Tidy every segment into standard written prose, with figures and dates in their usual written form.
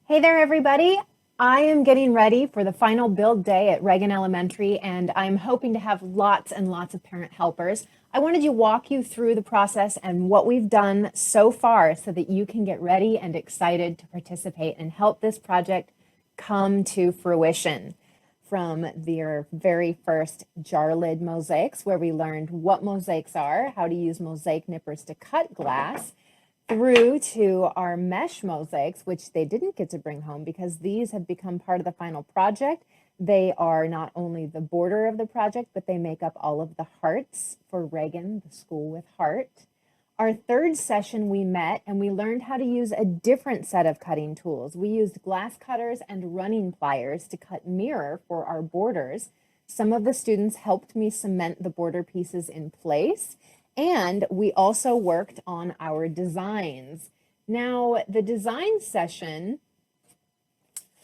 Hey there, everybody. I am getting ready for the final build day at Reagan Elementary, and I'm hoping to have lots and lots of parent helpers. I wanted to walk you through the process and what we've done so far so that you can get ready and excited to participate and help this project come to fruition. From their very first jar lid mosaics, where we learned what mosaics are, how to use mosaic nippers to cut glass, through to our mesh mosaics, which they didn't get to bring home because these have become part of the final project. They are not only the border of the project, but they make up all of the hearts for Reagan, the school with heart. Our third session, we met and we learned how to use a different set of cutting tools. We used glass cutters and running pliers to cut mirror for our borders. Some of the students helped me cement the border pieces in place. And we also worked on our designs. Now, the design session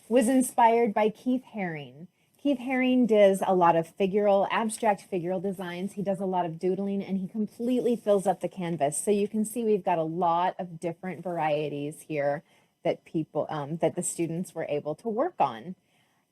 was inspired by Keith Haring. Keith Haring does a lot of abstract figural designs. He does a lot of doodling, and he completely fills up the canvas. So you can see we've got a lot of different varieties here that that the students were able to work on.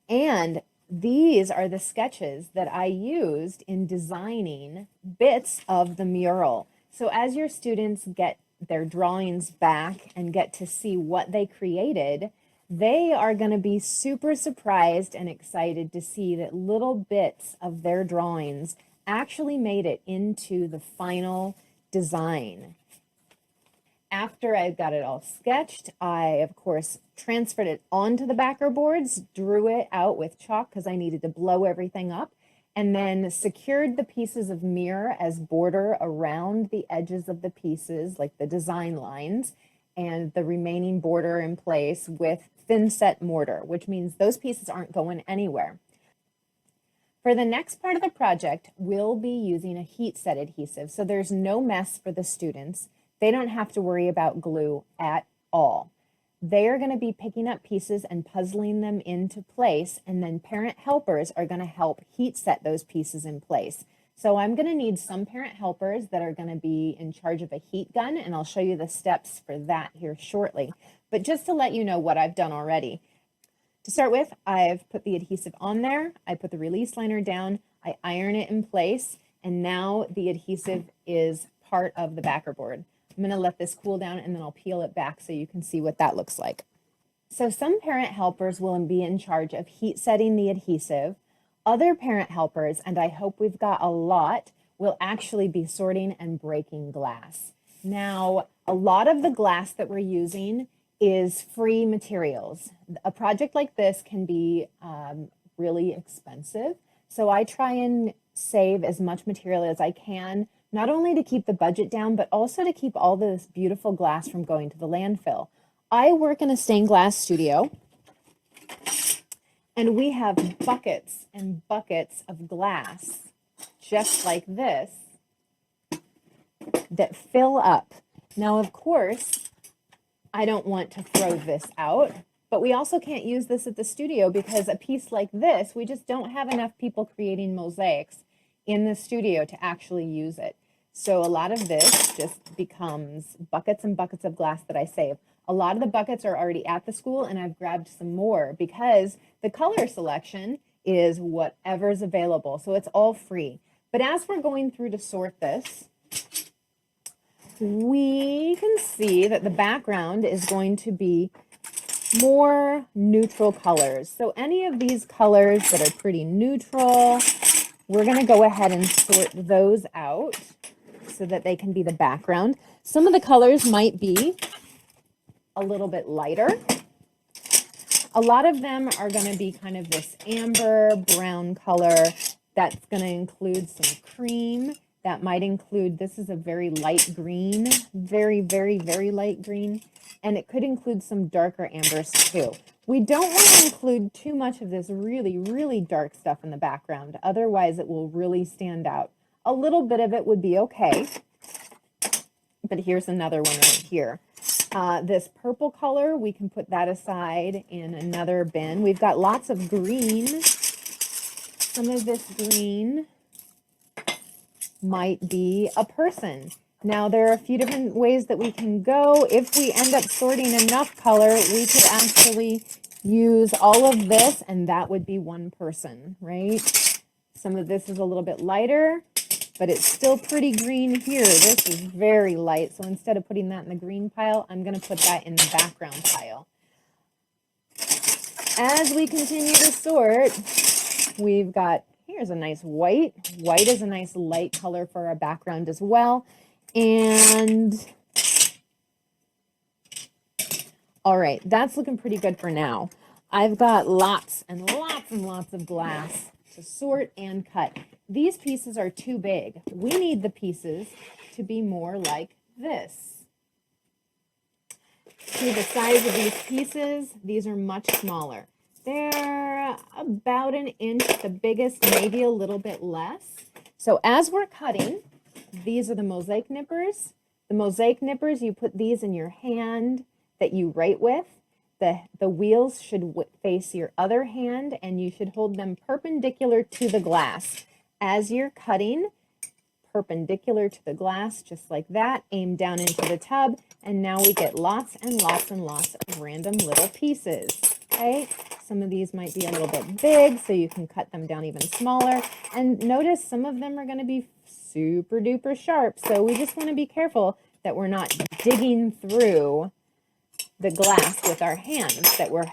And these are the sketches that I used in designing bits of the mural. So as your students get their drawings back and get to see what they created, they are going to be super surprised and excited to see that little bits of their drawings actually made it into the final design. After I got it all sketched, I, of course, transferred it onto the backer boards, drew it out with chalk because I needed to blow everything up, and then secured the pieces of mirror as border around the edges of the pieces, like the design lines, and the remaining border in place with thin set mortar, which means those pieces aren't going anywhere. For the next part of the project, we'll be using a heat set adhesive, so there's no mess for the students. They don't have to worry about glue at all. They are going to be picking up pieces and puzzling them into place, and then parent helpers are going to help heat set those pieces in place. So I'm going to need some parent helpers that are going to be in charge of a heat gun, and I'll show you the steps for that here shortly. But just to let you know what I've done already. To start with, I've put the adhesive on there, I put the release liner down, I iron it in place, and now the adhesive is part of the backer board. I'm going to let this cool down and then I'll peel it back so you can see what that looks like. So some parent helpers will be in charge of heat setting the adhesive. Other parent helpers, and I hope we've got a lot, will actually be sorting and breaking glass. Now, a lot of the glass that we're using is free materials. A project like this can be really expensive. So I try and save as much material as I can, not only to keep the budget down, but also to keep all this beautiful glass from going to the landfill. I work in a stained glass studio, and we have buckets and buckets of glass, just like this, that fill up. Now, of course, I don't want to throw this out, but we also can't use this at the studio because a piece like this, we just don't have enough people creating mosaics in the studio to actually use it. So a lot of this just becomes buckets and buckets of glass that I save. A lot of the buckets are already at the school, and I've grabbed some more because the color selection is whatever's available. So it's all free. But as we're going through to sort this, we can see that the background is going to be more neutral colors. So any of these colors that are pretty neutral, we're going to go ahead and sort those out so that they can be the background. Some of the colors might be a little bit lighter. A lot of them are going to be kind of this amber brown color. That's going to include some cream. That might include, this is a very light green, very, very, very light green. And it could include some darker ambers too. We don't want to include too much of this really, really dark stuff in the background. Otherwise, it will really stand out. A little bit of it would be okay. But here's another one right here. This purple color, we can put that aside in another bin. We've got lots of green. Some of this green might be a person. Now there are a few different ways that we can go. If we end up sorting enough color, we could actually use all of this and that would be one person, right? Some of this is a little bit lighter, but it's still pretty green here. This is very light, so instead of putting that in the green pile, I'm going to put that in the background pile. As we continue to sort, we've got, here's a nice white. White is a nice light color for our background as well. And all right, that's looking pretty good for now. I've got lots and lots and lots of glass to sort and cut. These pieces are too big. We need the pieces to be more like this. See the size of these pieces? These are much smaller. They're about an inch, the biggest maybe a little bit less. So as we're cutting, these are the mosaic nippers. The mosaic nippers, you put these in your hand that you write with. The wheels should face your other hand and you should hold them perpendicular to the glass. As you're cutting, perpendicular to the glass, just like that, aim down into the tub, and now we get lots and lots and lots of random little pieces, okay? Some of these might be a little bit big, so you can cut them down even smaller, and notice some of them are going to be super duper sharp, so we just want to be careful that we're not digging through the glass with our hands, that we're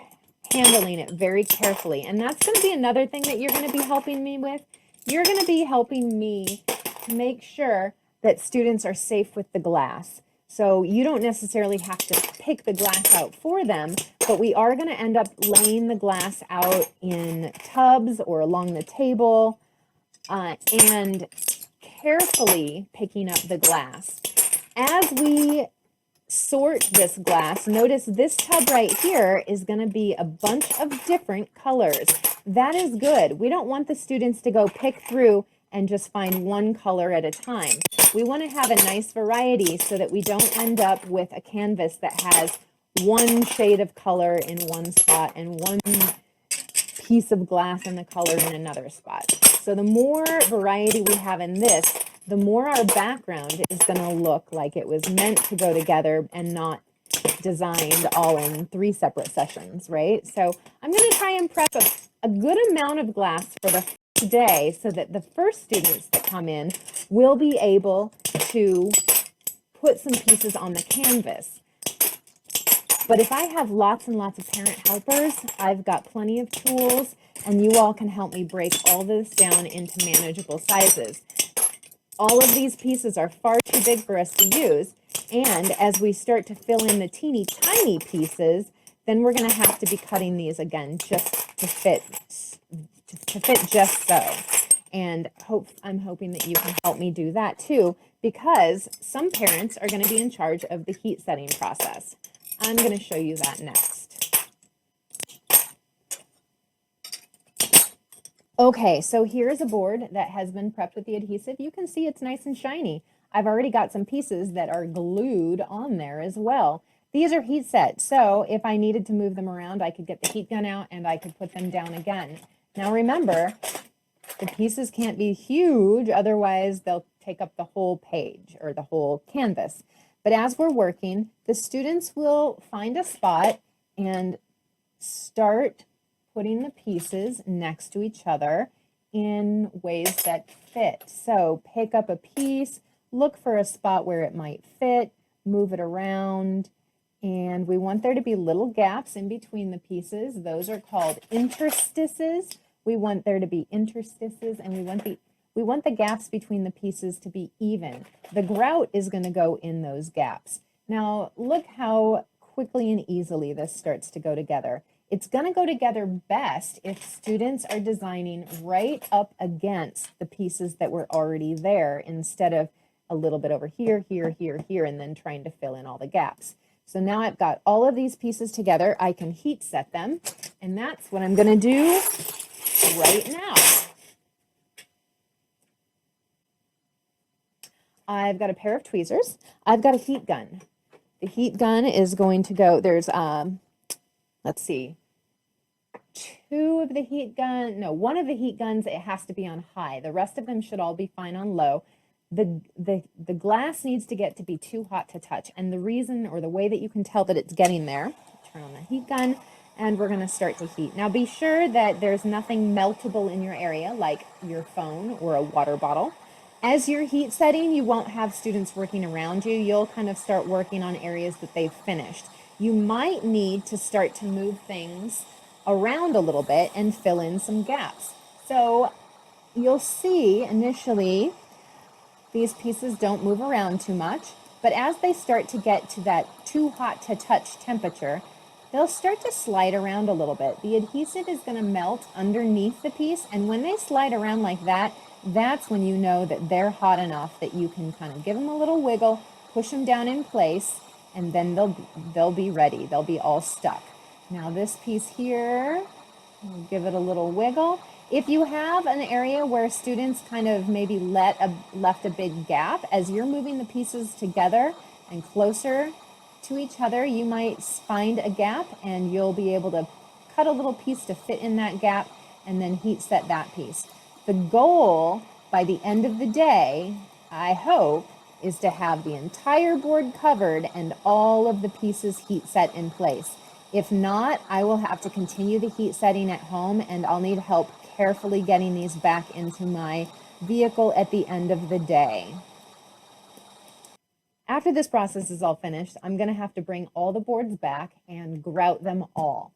handling it very carefully. And that's going to be another thing that you're going to be helping me with. You're going to be helping me to make sure that students are safe with the glass. So you don't necessarily have to pick the glass out for them, but we are going to end up laying the glass out in tubs or along the table and carefully picking up the glass. As we sort this glass, notice this tub right here is going to be a bunch of different colors. That is good. We don't want the students to go pick through and just find one color at a time. We want to have a nice variety so that we don't end up with a canvas that has one shade of color in one spot and one piece of glass in the color in another spot. So the more variety we have in this, the more our background is going to look like it was meant to go together and not designed all in 3 separate sessions, right? So I'm going to try and prep a good amount of glass for the first day so that the first students that come in will be able to put some pieces on the canvas. But if I have lots and lots of parent helpers, I've got plenty of tools, and you all can help me break all this down into manageable sizes. All of these pieces are far too big for us to use, and as we start to fill in the teeny tiny pieces, then we're going to have to be cutting these again just to fit just so. And I'm hoping that you can help me do that too, because some parents are going to be in charge of the heat setting process. I'm going to show you that next. Okay, so here's a board that has been prepped with the adhesive. You can see it's nice and shiny. I've already got some pieces that are glued on there as well. These are heat set, so if I needed to move them around, I could get the heat gun out and I could put them down again. Now remember, the pieces can't be huge, otherwise they'll take up the whole page or the whole canvas. But as we're working, the students will find a spot and start putting the pieces next to each other in ways that fit. So pick up a piece, look for a spot where it might fit, move it around, and we want there to be little gaps in between the pieces. Those are called interstices. We want there to be interstices, and we want the gaps between the pieces to be even. The grout is going to go in those gaps. Now look how quickly and easily this starts to go together. It's going to go together best if students are designing right up against the pieces that were already there instead of a little bit over here, here, here, here, and then trying to fill in all the gaps. So now I've got all of these pieces together. I can heat set them, and that's what I'm going to do right now. I've got a pair of tweezers. I've got a heat gun. The heat gun is going to go, there's let's see, one of the heat guns, it has to be on high. The rest of them should all be fine on low. the glass needs to get to be too hot to touch. And the reason or the way that you can tell that it's getting there, turn on the heat gun, and we're going to start to heat. Now be sure that there's nothing meltable in your area, like your phone or a water bottle. As you're heat setting, you won't have students working around you. You'll kind of start working on areas that they've finished. You might need to start to move things around a little bit and fill in some gaps. So you'll see initially these pieces don't move around too much, but as they start to get to that too hot to touch temperature, they'll start to slide around a little bit. The adhesive is going to melt underneath the piece, and when they slide around like that, that's when you know that they're hot enough that you can kind of give them a little wiggle, push them down in place, and then they'll be ready. They'll be all stuck. Now this piece here, we'll give it a little wiggle. If you have an area where students kind of maybe left a big gap, as you're moving the pieces together and closer to each other, you might find a gap and you'll be able to cut a little piece to fit in that gap and then heat set that piece. The goal by the end of the day, I hope, is to have the entire board covered and all of the pieces heat set in place. If not, I will have to continue the heat setting at home, and I'll need help carefully getting these back into my vehicle at the end of the day. After this process is all finished, I'm going to have to bring all the boards back and grout them all.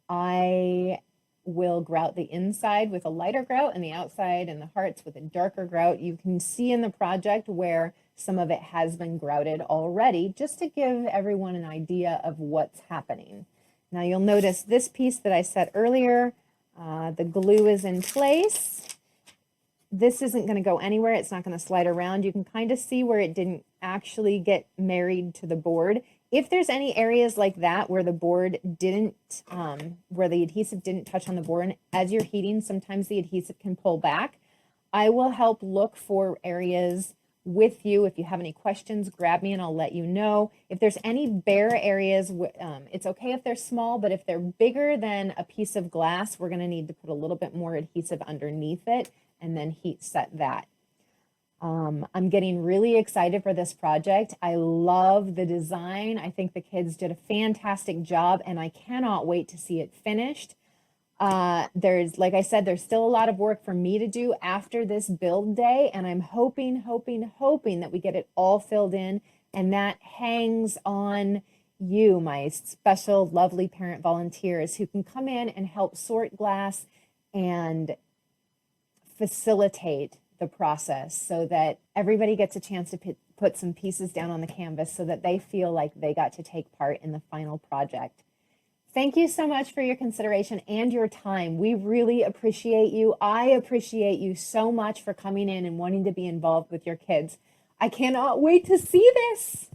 I will grout the inside with a lighter grout and the outside and the hearts with a darker grout. You can see in the project where some of it has been grouted already, just to give everyone an idea of what's happening. Now you'll notice this piece that I said earlier, the glue is in place. This isn't going to go anywhere. It's not going to slide around. You can kind of see where it didn't actually get married to the board. If there's any areas like that where the board didn't, where the adhesive didn't touch on the board, as you're heating, sometimes the adhesive can pull back. I will help look for areas with you. If you have any questions, grab me and I'll let you know. If there's any bare areas, it's okay if they're small, but if they're bigger than a piece of glass, we're going to need to put a little bit more adhesive underneath it and then heat set that. I'm getting really excited for this project. I love the design. I think the kids did a fantastic job and I cannot wait to see it finished. Like I said, there's still a lot of work for me to do after this build day, and I'm hoping that we get it all filled in, and that hangs on you, my special, lovely parent volunteers who can come in and help sort glass and facilitate the process so that everybody gets a chance to put some pieces down on the canvas so that they feel like they got to take part in the final project. Thank you so much for your consideration and your time. We really appreciate you. I appreciate you so much for coming in and wanting to be involved with your kids. I cannot wait to see this.